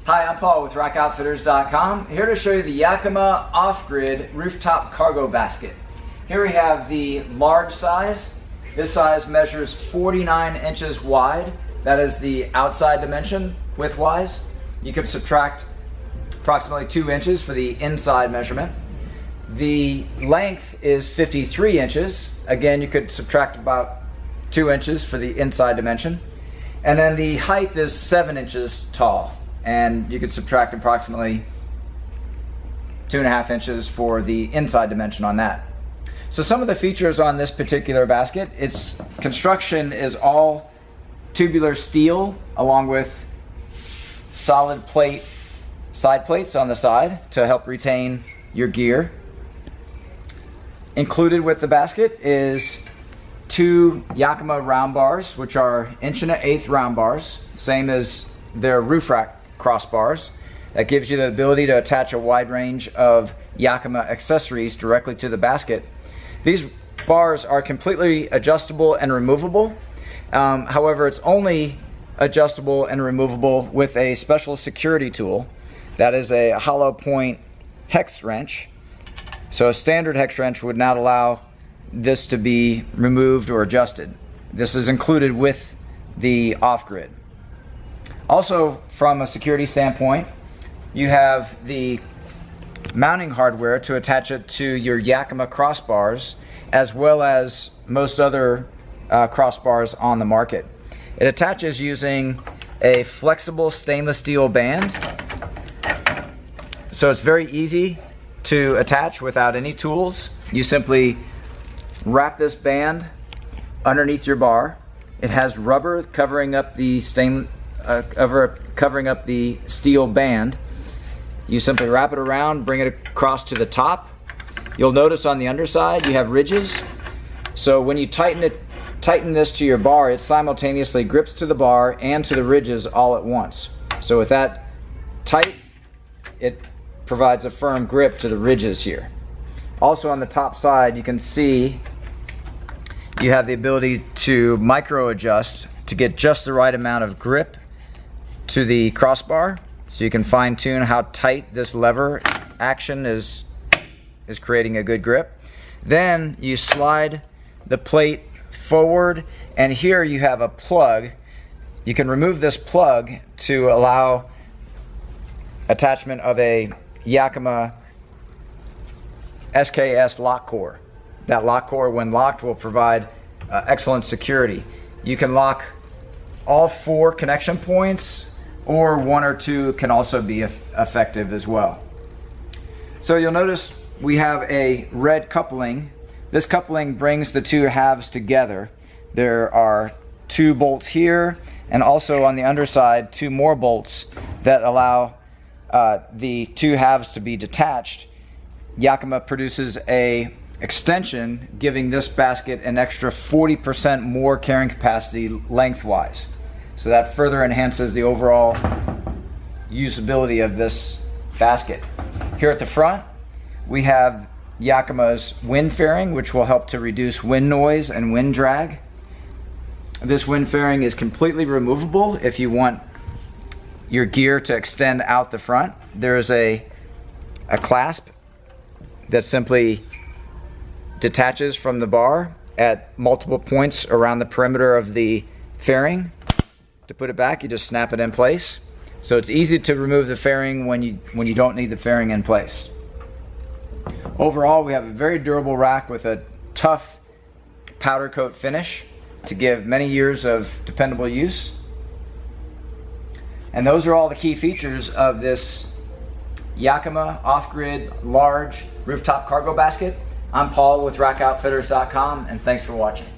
Hi, I'm Paul with RockOutfitters.com, here to show you the Yakima OffGrid Rooftop Cargo Basket. Here we have the large size. This size measures 49 inches wide. That is the outside dimension width-wise. You can subtract approximately 2 inches for the inside measurement. The length is 53 inches. Again, you could subtract about 2 inches for the inside dimension. And then the height is 7 inches tall. And you could subtract approximately 2.5 inches for the inside dimension on that. So some of the features on this particular basket, its construction is all tubular steel along with solid plate side plates on the side to help retain your gear. Included with the basket is 2 Yakima RoundBars, which are 1.125" round bars, same as their roof rack crossbars. That gives you the ability to attach a wide range of Yakima accessories directly to the basket. These bars are completely adjustable and removable. However, it's only adjustable and removable with a special security tool. That is a hollow point hex wrench. So a standard hex wrench would not allow this to be removed or adjusted. This is included with the OffGrid. Also, from a security standpoint, you have the mounting hardware to attach it to your Yakima crossbars, as well as most other crossbars on the market. It attaches using a flexible stainless steel band, so it's very easy to attach without any tools. You simply wrap this band underneath your bar. It has rubber covering up the covering up the steel band. You simply wrap it around, bring it across to the top. You'll notice on the underside you have ridges. So when you tighten this to your bar, it simultaneously grips to the bar and to the ridges all at once. So with that tight, it provides a firm grip to the ridges here. Also on the top side, you can see you have the ability to micro adjust to get just the right amount of grip to the crossbar, so you can fine tune how tight this lever action is creating a good grip. Then you slide the plate forward, and here you have a plug. You can remove this plug to allow attachment of a Yakima SKS lock core. That lock core, when locked, will provide excellent security. You can lock all 4 connection points, or 1 or 2 can also be effective as well. So you'll notice we have a red coupling. This coupling brings the 2 halves together. There are 2 bolts here, and also on the underside 2 more bolts that allow the 2 halves to be detached. Yakima produces a extension giving this basket an extra 40% more carrying capacity lengthwise. So that further enhances the overall usability of this basket. Here at the front, we have Yakima's wind fairing, which will help to reduce wind noise and wind drag. This wind fairing is completely removable if you want your gear to extend out the front. There is a clasp that simply detaches from the bar at multiple points around the perimeter of the fairing. To put it back, you just snap it in place. So it's easy to remove the fairing when you don't need the fairing in place. Overall, we have a very durable rack with a tough powder coat finish to give many years of dependable use. And those are all the key features of this Yakima OffGrid large rooftop cargo basket. I'm Paul with RockOutfitters.com, and thanks for watching.